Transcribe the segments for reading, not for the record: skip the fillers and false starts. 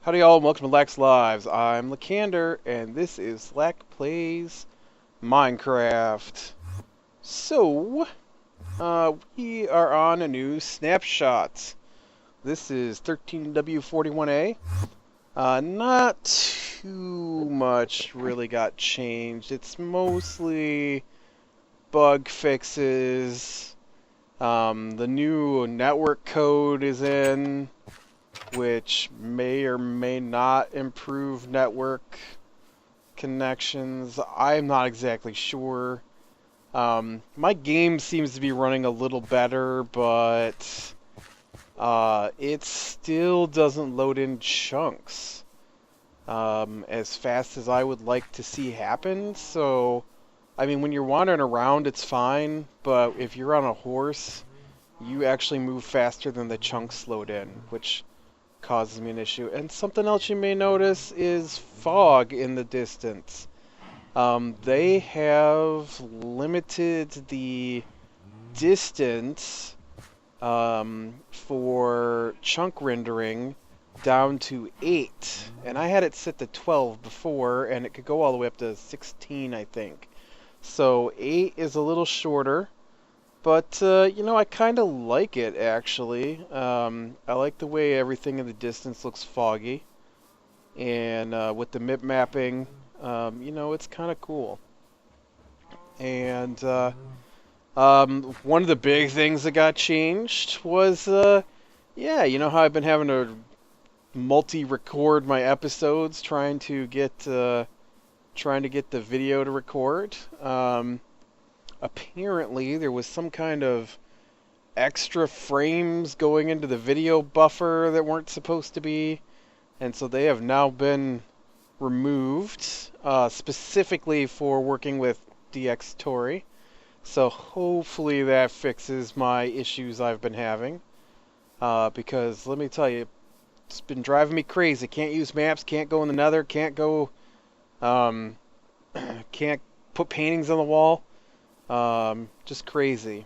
Howdy y'all, and welcome to Lax Lives. I'm Lacander, and this is Lac Plays Minecraft. So, we are on a new snapshot. This is 13W41A. Not too much really got changed. It's mostly bug fixes. The new network code is in, which may or may not improve network connections. I'm not exactly sure. My game seems to be running a little better, but it still doesn't load in chunks as fast as I would like to see happen. So, I mean, when you're wandering around, it's fine, but if you're on a horse, you actually move faster than the chunks load in, which causes me an issue. And something else you may notice is fog in the distance. They have limited the distance for chunk rendering down to 8. And I had it set to 12 before, and it could go all the way up to 16, I think. So 8 is a little shorter. But, you know, I kind of like it, actually. I like the way everything in the distance looks foggy. And with the mip mapping, you know, it's kind of cool. And one of the big things that got changed was, yeah, you know how I've been having to multi-record my episodes trying to get the video to record? Apparently there was some kind of extra frames going into the video buffer that weren't supposed to be, and so they have now been removed specifically for working with DxTory. So hopefully that fixes my issues I've been having, because let me tell you, it's been driving me crazy. Can't use maps, can't go in the nether, can't go can't put paintings on the wall. Just crazy.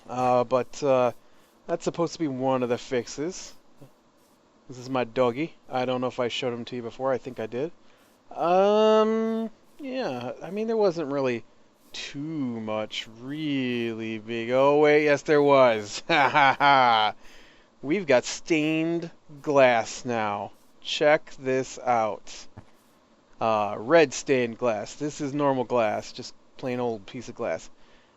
But that's supposed to be one of the fixes. This is my doggy. I don't know if I showed him to you before. I think I did. Yeah. I mean, there wasn't really too much really big. Oh, wait. Yes, there was. Ha ha ha. We've got stained glass now. Check this out. Red stained glass. This is normal glass. Just plain old piece of glass.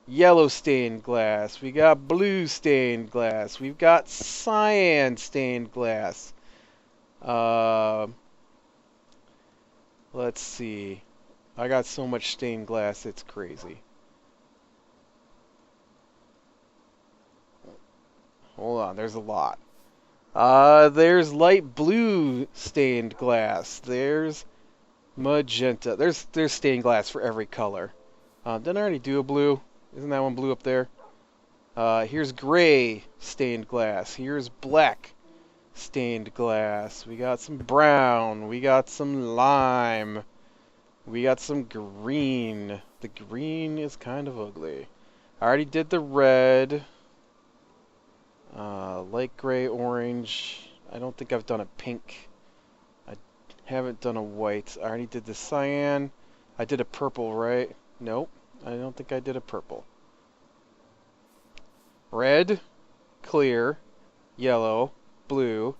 Yellow stained glass. We got blue stained glass. We've got cyan stained glass. Let's see. I got so much stained glass, it's crazy. Hold on, there's a lot. There's light blue stained glass. There's magenta. There's stained glass for every color. Didn't I already do a blue? Isn't that one blue up there? Here's gray stained glass. Here's black stained glass. We got some brown. We got some lime. We got some green. The green is kind of ugly. I already did the red. Light gray, orange. I don't think I've done a pink. I haven't done a white. I already did the cyan. I did a purple, right? Nope. I don't think I did a purple. Red, clear, yellow, blue,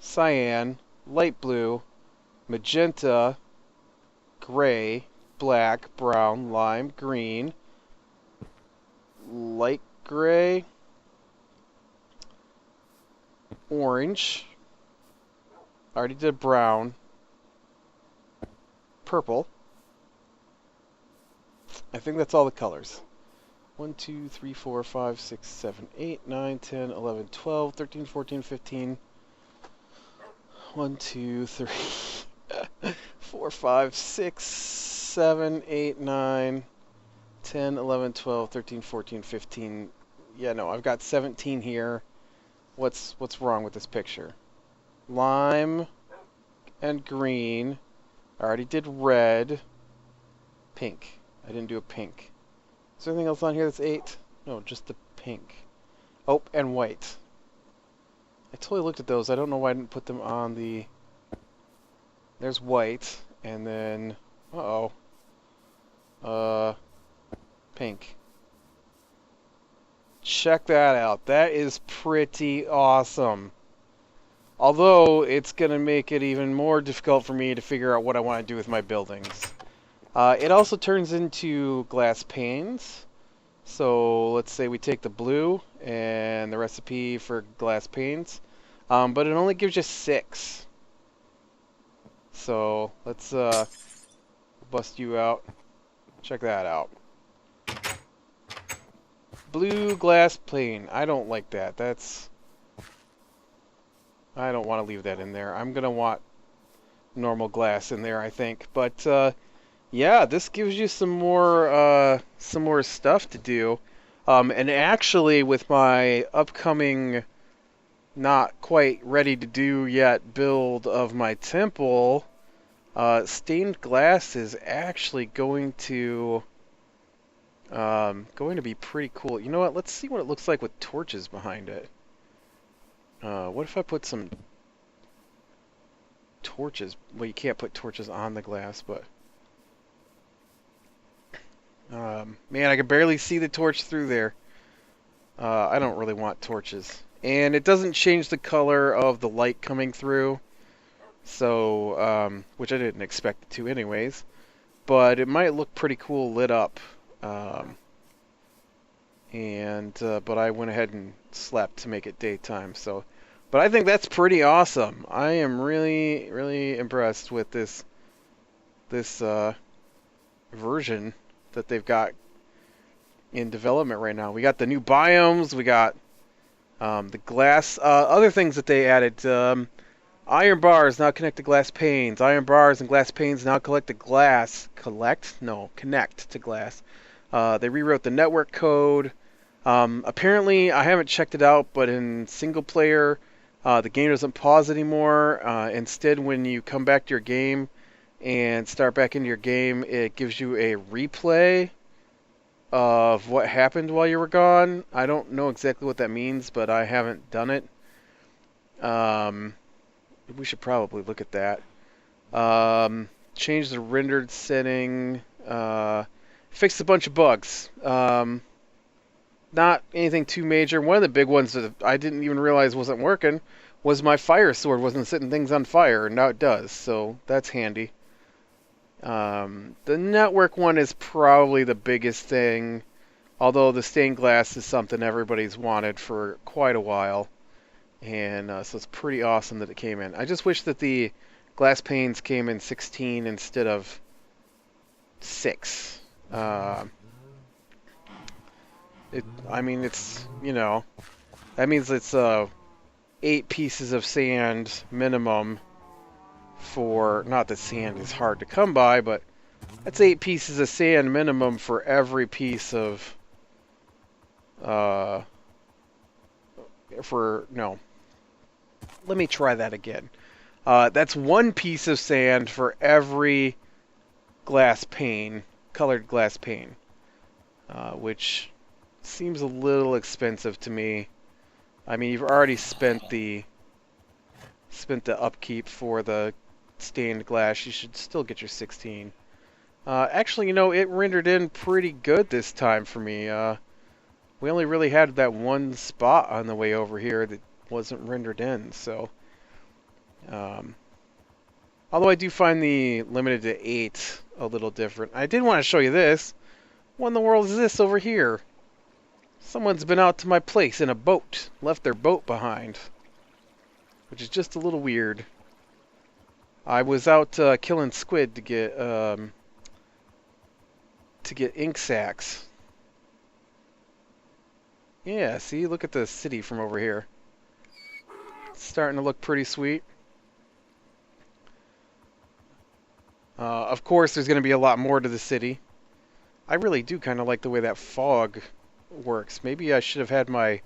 cyan, light blue, magenta, gray, black, brown, lime, green, light gray, orange. I already did brown, purple. I think that's all the colors. 1, 2, 3, 4, 5, 6, 7, 8, 9, 10, 11, 12, 13, 14, 15. 1, 2, 3, 4, 5, 6, 7, 8, 9, 10, 11, 12, 13, 14, 15. Yeah, no, I've got 17 here. What's wrong with this picture? Lime and green. I already did red. Pink. I didn't do a pink. Is there anything else on here that's 8? No, just the pink. Oh, and white. I totally looked at those. I don't know why I didn't put them on the There's white, and then uh, pink. Check that out. That is pretty awesome. Although it's going to make it even more difficult for me to figure out what I want to do with my buildings. It also turns into glass panes. So let's say we take the blue and the recipe for glass panes, but it only gives you 6. So let's bust you out. Check that out. Blue glass pane. I don't like that. I don't want to leave that in there. I'm gonna want normal glass in there, I think. But yeah, this gives you some more stuff to do. And actually, with my upcoming, not quite ready to do yet build of my temple, stained glass is actually going to be pretty cool. You know what? Let's see what it looks like with torches behind it. What if I put some torches? Well, you can't put torches on the glass, but man, I can barely see the torch through there. I don't really want torches. And it doesn't change the color of the light coming through, so which I didn't expect it to anyways. But it might look pretty cool lit up. But I went ahead and slept to make it daytime. So, but I think that's pretty awesome. I am really, really impressed with this version that they've got in development right now. We got the new biomes. We got the glass. Other things that they added. Iron bars now connect to glass panes. Iron bars and glass panes now connect to glass. Connect to glass. They rewrote the network code. Apparently, I haven't checked it out, but in single player, the game doesn't pause anymore. Instead, when you come back to your game and start back into your game, it gives you a replay of what happened while you were gone. I don't know exactly what that means, but I haven't done it. We should probably look at that. Change the rendered setting. Fixed a bunch of bugs. Not anything too major. One of the big ones that I didn't even realize wasn't working was my fire sword wasn't setting things on fire, and now it does, so that's handy. The network one is probably the biggest thing, although the stained glass is something everybody's wanted for quite a while, and so it's pretty awesome that it came in. I just wish that the glass panes came in 16 instead of 6. I mean, it's, you know, that means it's 8 pieces of sand minimum for, not that sand is hard to come by, but that's 8 pieces of sand minimum for every piece of, no, let me try that again. That's 1 piece of sand for every glass pane, colored glass pane, which seems a little expensive to me. I mean, you've already spent the upkeep for the stained glass. You should still get your 16. Actually, you know, it rendered in pretty good this time for me. We only really had that one spot on the way over here that wasn't rendered in, so although I do find the limited to 8 a little different. I did want to show you this. What in the world is this over here? Someone's been out to my place in a boat, left their boat behind, which is just a little weird. I was out killing squid to get ink sacs. Yeah, see, look at the city from over here. It's starting to look pretty sweet. Of course, there's going to be a lot more to the city. I really do kind of like the way that fog works. Maybe I should have had my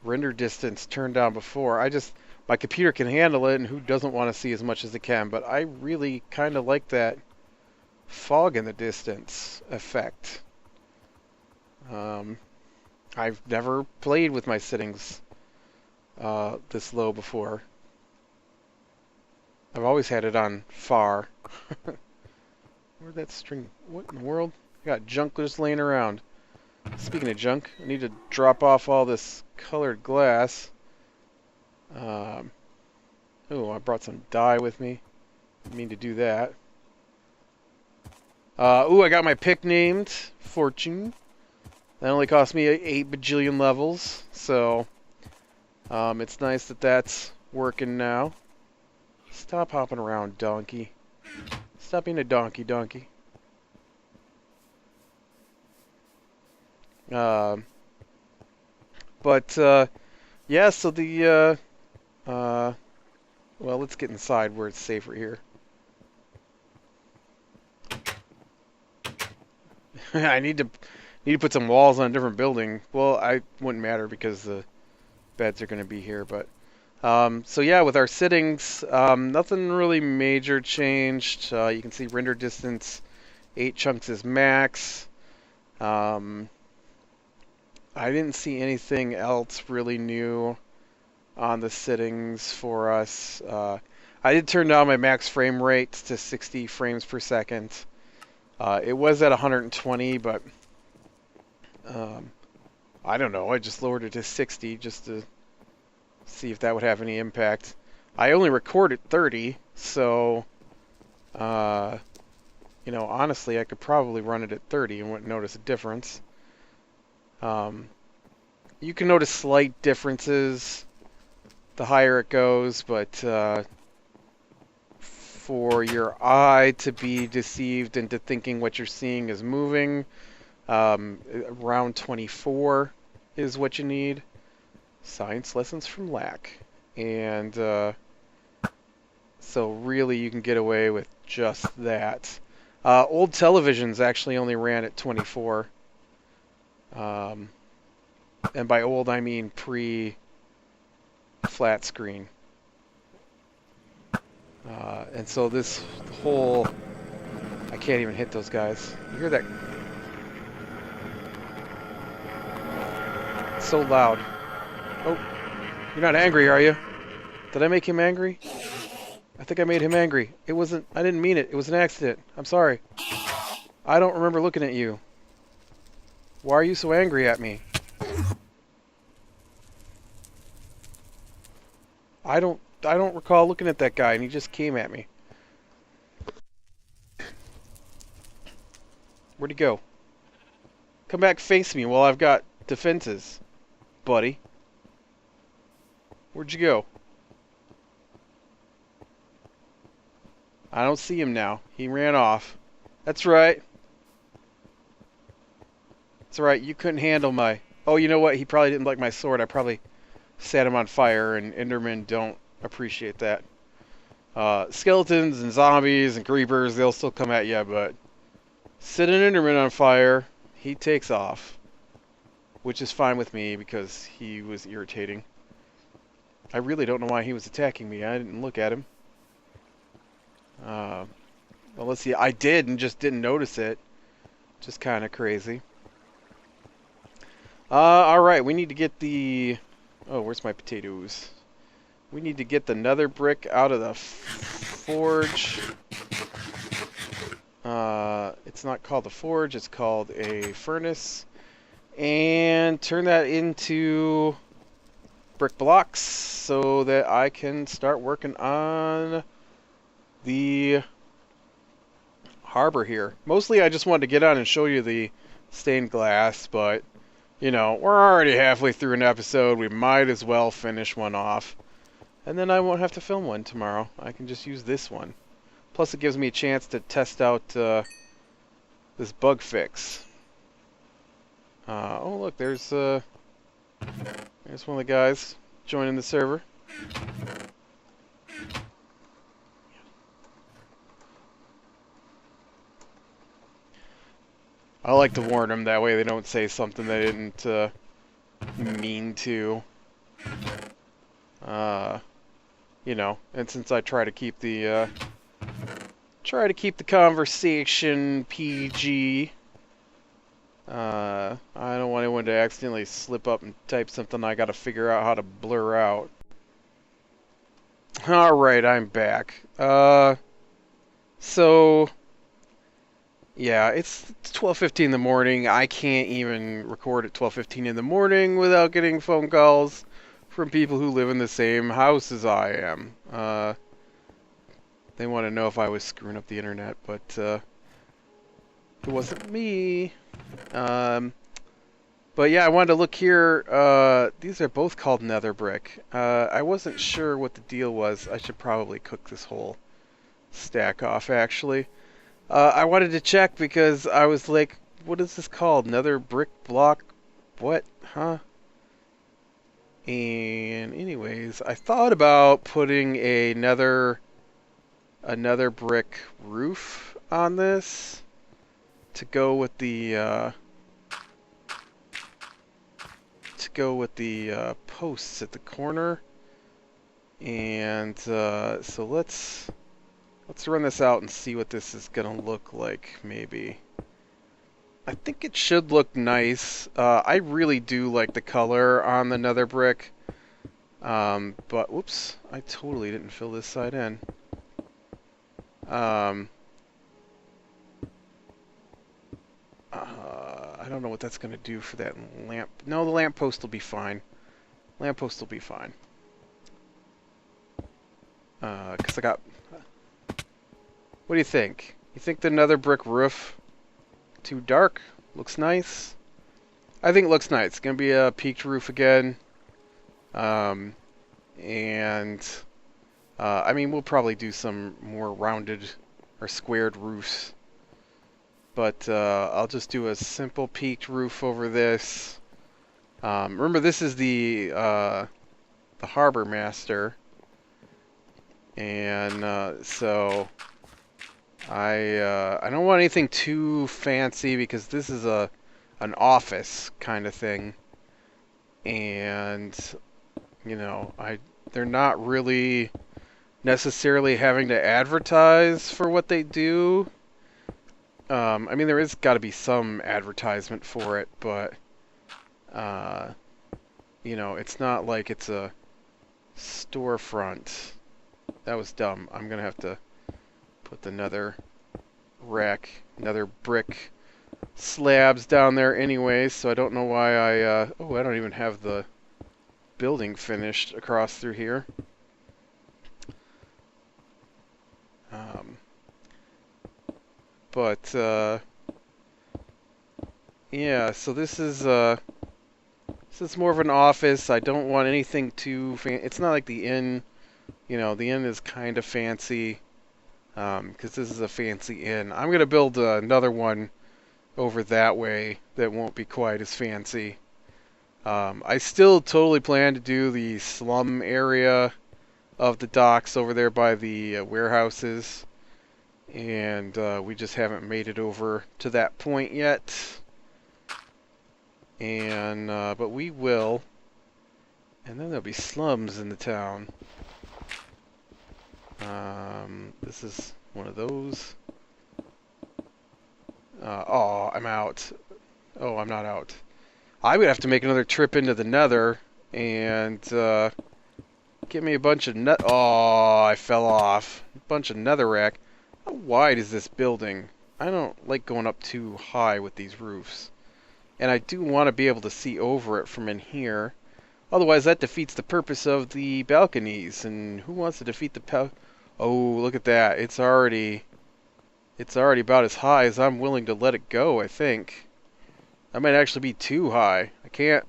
render distance turned down before. My computer can handle it, and who doesn't want to see as much as it can, but I really kind of like that fog in the distance effect. I've never played with my settings this low before. I've always had it on far. Where'd that string... What in the world? I got junk just laying around. Speaking of junk, I need to drop off all this colored glass. Oh, I brought some dye with me. Didn't mean to do that. I got my pick named Fortune. That only cost me 8 bajillion levels, so it's nice that that's working now. Stop hopping around, donkey. Stop being a donkey. Yeah, so the, well, let's get inside where it's safer here. I need to put some walls on a different building. Well, I wouldn't matter because the beds are going to be here, but so yeah, with our settings, nothing really major changed. You can see render distance, 8 chunks is max. I didn't see anything else really new on the settings for us. I did turn down my max frame rate to 60 frames per second. It was at 120, but I don't know. I just lowered it to 60 just to see if that would have any impact. I only recorded 30, so you know, honestly, I could probably run it at 30 and wouldn't notice a difference. You can notice slight differences the higher it goes, but for your eye to be deceived into thinking what you're seeing is moving, around 24 is what you need. Science lessons from Lac. And so really you can get away with just that. Old televisions actually only ran at 24. And by old, I mean pre-flat screen. And so this whole... I can't even hit those guys. You hear that? It's so loud. Oh, you're not angry, are you? Did I make him angry? I think I made him angry. It wasn't... I didn't mean it. It was an accident. I'm sorry. I don't remember looking at you. Why are you so angry at me? I don't recall looking at that guy, and he just came at me. Where'd he go? Come back, face me while I've got defenses, buddy. Where'd you go? I don't see him now. He ran off. That's right. That's right. You couldn't handle my... Oh, you know what? He probably didn't like my sword. I probably set him on fire, and Endermen don't appreciate that. Skeletons and zombies and creepers, they'll still come at you, but set an Enderman on fire, he takes off. Which is fine with me because he was irritating. I really don't know why he was attacking me. I didn't look at him. Well, let's see. I did and just didn't notice it. Just kind of crazy. Alright, we need to get the... Oh, where's my potatoes? We need to get the nether brick out of the forge. It's not called a forge, it's called a furnace. And turn that into brick blocks so that I can start working on the harbor here. Mostly I just wanted to get on and show you the stained glass, but you know, we're already halfway through an episode. We might as well finish one off. And then I won't have to film one tomorrow. I can just use this one. Plus it gives me a chance to test out this bug fix. Oh look, there's one of the guys joining the server. I like to warn them, that way they don't say something they didn't mean to. You know, and since I try to keep the conversation PG, I don't want anyone to accidentally slip up and type something I gotta figure out how to blur out. Alright, I'm back. So yeah, it's 12:15 in the morning. I can't even record at 12:15 in the morning without getting phone calls from people who live in the same house as I am. They want to know if I was screwing up the internet, but it wasn't me. But yeah, I wanted to look here. These are both called nether brick. I wasn't sure what the deal was. I should probably cook this whole stack off, actually. I wanted to check because I was like, what is this called? Nether brick block? What? Huh? And anyways, I thought about putting another brick roof on this to go with the posts at the corner. And so let's run this out and see what this is gonna look like. Maybe I think it should look nice. I really do like the color on the nether brick. But whoops, I totally didn't fill this side in. I don't know what that's going to do for that lamp. No, the lamppost will be fine. Lamppost will be fine. Because I got... What do you think? You think the nether brick roof too dark? Looks nice? I think it looks nice. It's going to be a peaked roof again. I mean, we'll probably do some more rounded or squared roofs. But I'll just do a simple peaked roof over this. Remember, this is the harbor master, and so I don't want anything too fancy because this is an office kind of thing, and you know, they're not really necessarily having to advertise for what they do. I mean, there is got to be some advertisement for it, but, you know, it's not like it's a storefront. That was dumb. I'm going to have to put the nether brick slabs down there anyway, so I don't know why I don't even have the building finished across through here. But yeah, so this is more of an office. I don't want anything too it's not like the inn. You know, the inn is kind of fancy because this is a fancy inn. I'm gonna build another one over that way that won't be quite as fancy. I still totally plan to do the slum area of the docks over there by the warehouses. And we just haven't made it over to that point yet. And but we will. And then there'll be slums in the town. This is one of those. Oh, I'm out. Oh, I'm not out. I would have to make another trip into the nether and get me a bunch of Oh, I fell off. A bunch of netherrack. How wide is this building? I don't like going up too high with these roofs. And I do want to be able to see over it from in here. Otherwise, that defeats the purpose of the balconies. And who wants to defeat the Oh, look at that. It's already about as high as I'm willing to let it go, I think. That might actually be too high. I can't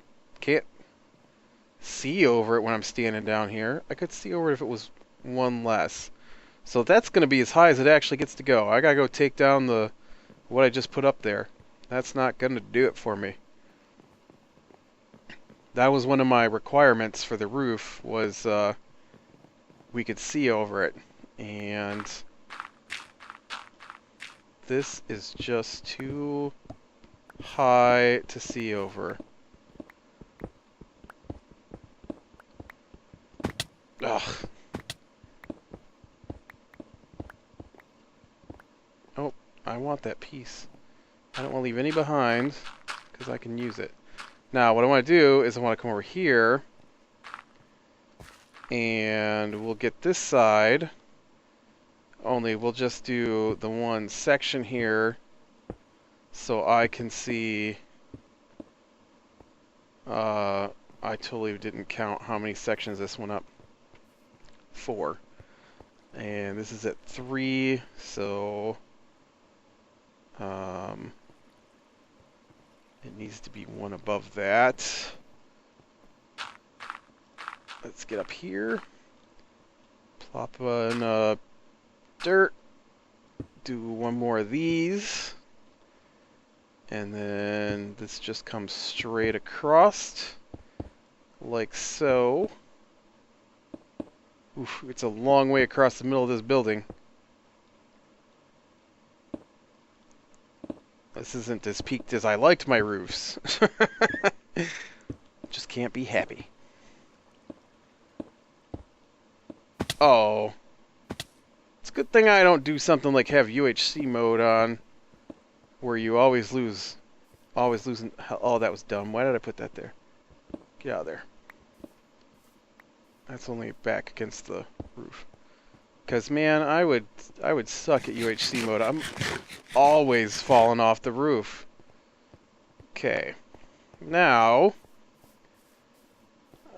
see over it when I'm standing down here. I could see over it if it was one less. So that's going to be as high as it actually gets to go. I got to go take down what I just put up there. That's not going to do it for me. That was one of my requirements for the roof, was we could see over it. And this is just too high to see over. Ugh. Oh, I want that piece. I don't want to leave any behind, because I can use it. Now, what I want to do is I want to come over here And we'll get this side, only we'll just do the one section here so I can see. I totally didn't count how many sections this went up. 4. And this is at 3, so it needs to be one above that. Let's get up here. Plop in dirt. Do one more of these. And then this just comes straight across, like so. Oof, it's a long way across the middle of this building. This isn't as peaked as I liked my roofs. Just can't be happy. Oh. It's a good thing I don't do something like have UHC mode on, where you always lose. Always losing. Oh, that was dumb. Why did I put that there? Get out of there. That's only back against the roof. Because, man, I would suck at UHC mode. I'm always falling off the roof. Okay. Now,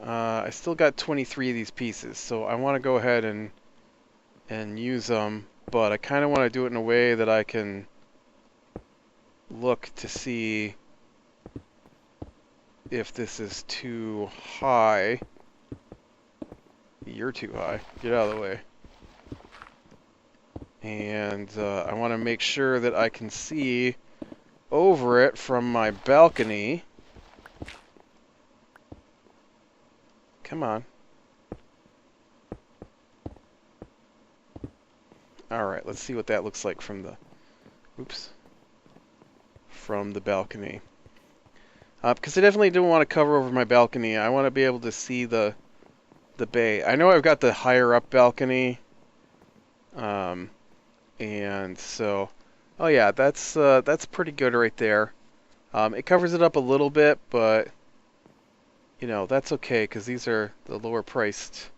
I still got 23 of these pieces, so I want to go ahead and use them, but I kind of want to do it in a way that I can look to see if this is too high. You're too high. Get out of the way. And I want to make sure that I can see over it from my balcony. Come on. Alright, let's see what that looks like from the... Oops. From the balcony. Because I definitely don't want to cover over my balcony. I want to be able to see the bay. I know I've got the higher up balcony. And so... Oh yeah, that's pretty good right there. It covers it up a little bit, but... You know, that's okay, because these are the lower priced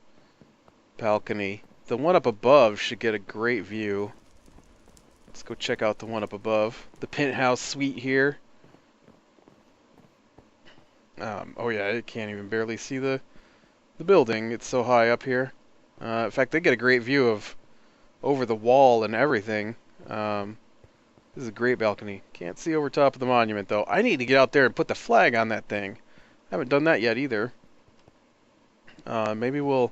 balcony. The one up above should get a great view. Let's go check out the one up above. The penthouse suite here. Oh yeah, I can't even barely see the building. It's so high up here. In fact, they get a great view of over the wall and everything. This is a great balcony. Can't see over top of the monument, though. I need to get out there and put the flag on that thing. I haven't done that yet either. Maybe we'll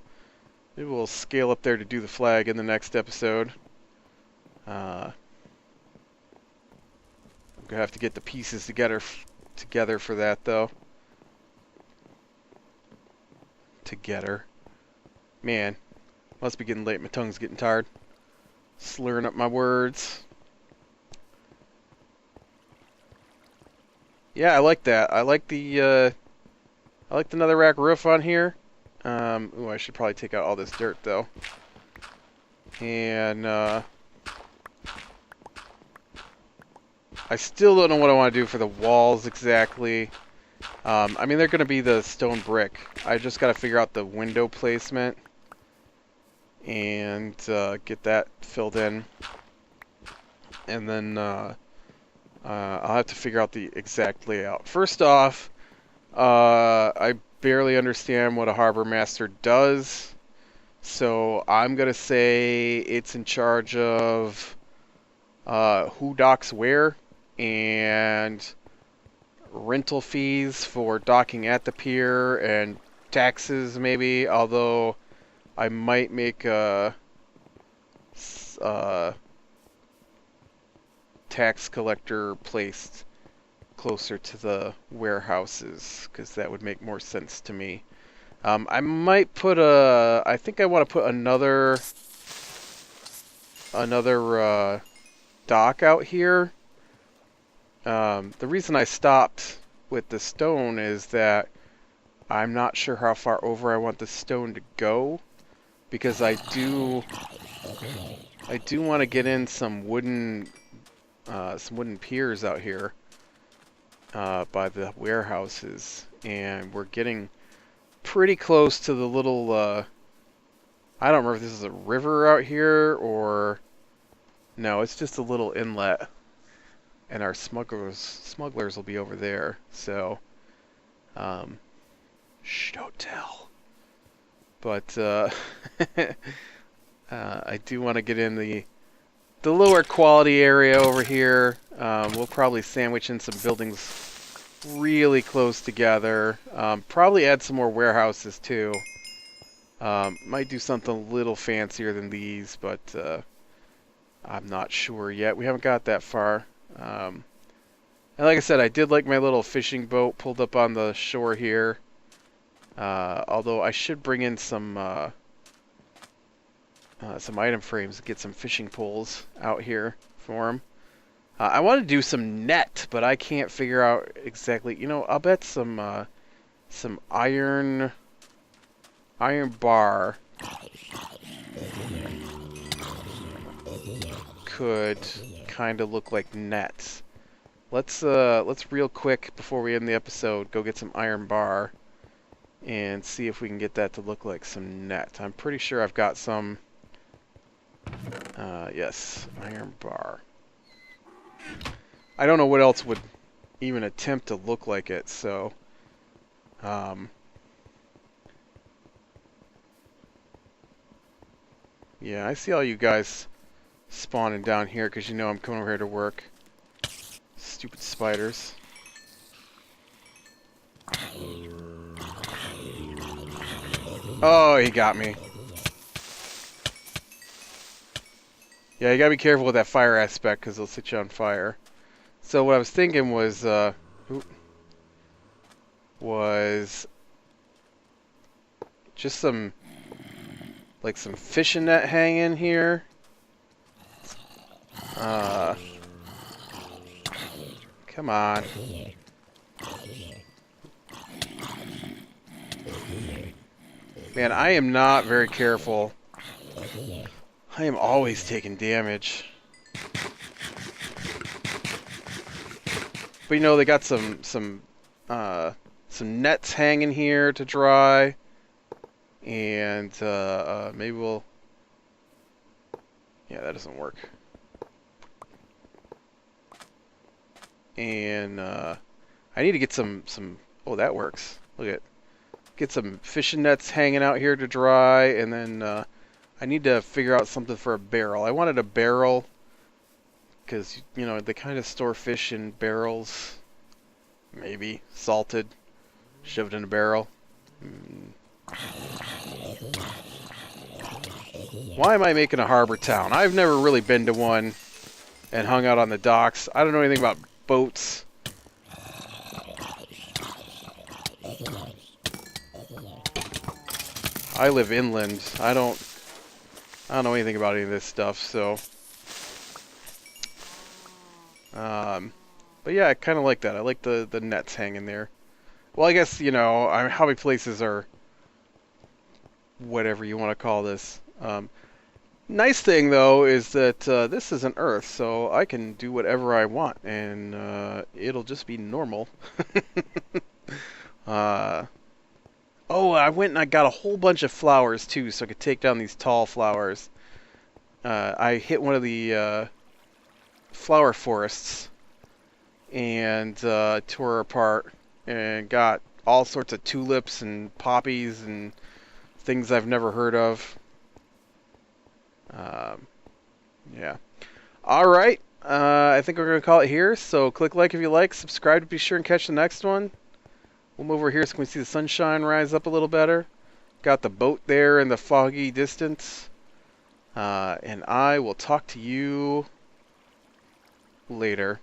scale up there to do the flag in the next episode. I'm gonna have to get the pieces together for that, though. Together. Man, must be getting late. My tongue's getting tired. Slurring up my words. Yeah, I like that. I like the netherrack roof on here. Ooh, I should probably take out all this dirt, though. And, I still don't know what I want to do for the walls exactly. I mean, they're going to be the stone brick. I just got to figure out the window placement. And, get that filled in. And then, I'll have to figure out the exact layout. First off, I barely understand what a harbor master does, so I'm gonna say it's in charge of who docks where and rental fees for docking at the pier and taxes maybe, although I might make a tax collector placed closer to the warehouses, because that would make more sense to me. I might put I think I want to put another dock out here. The reason I stopped with the stone is that I'm not sure how far over I want the stone to go, because I do want to get in some wooden piers out here. By the warehouses, and we're getting pretty close to the little I don't remember if this is a river out here or... No, it's just a little inlet. And our smugglers will be over there. So, shh, don't tell. But, I do want to get in the lower quality area over here. We'll probably sandwich in some buildings really close together. Probably add some more warehouses too. Might do something a little fancier than these, but I'm not sure yet. We haven't got that far. And like I said, I did like my little fishing boat pulled up on the shore here. Although I should bring in some item frames to get some fishing poles out here for them. I want to do some net, but I can't figure out exactly. You know, I'll bet some iron bar could kind of look like nets. Let's real quick before we end the episode go get some iron bar and see if we can get that to look like some net. I'm pretty sure I've got some. Yes, iron bar. I don't know what else would even attempt to look like it, so yeah, I see all you guys spawning down here because you know I'm coming over here to work. Stupid spiders. Oh, he got me. Yeah, you gotta be careful with that fire aspect because it'll set you on fire. So what I was thinking was just some fishing net hanging here. Come on. Man, I am not very careful. I am always taking damage. But you know, they got some nets hanging here to dry. And maybe we'll... Yeah, that doesn't work. And I need to get some... Oh, that works. Look at... Get some fishing nets hanging out here to dry, and then I need to figure out something for a barrel. I wanted a barrel because, you know, they kind of store fish in barrels. Maybe salted, shoved in a barrel. Why am I making a harbor town? I've never really been to one and hung out on the docks. I don't know anything about boats. I live inland. I don't know anything about any of this stuff, so. But yeah, I kind of like that. I like the nets hanging there. Well, I guess, you know, hobby places are whatever you want to call this. Nice thing, though, is that this is an Earth, so I can do whatever I want, and it'll just be normal. Oh, I went and I got a whole bunch of flowers, too, so I could take down these tall flowers. I hit one of the flower forests and tore apart and got all sorts of tulips and poppies and things I've never heard of. Yeah. All right. I think we're going to call it here, so click like if you like, subscribe to be sure and catch the next one. We'll move over here so we can see the sunshine rise up a little better. Got the boat there in the foggy distance. And I will talk to you later.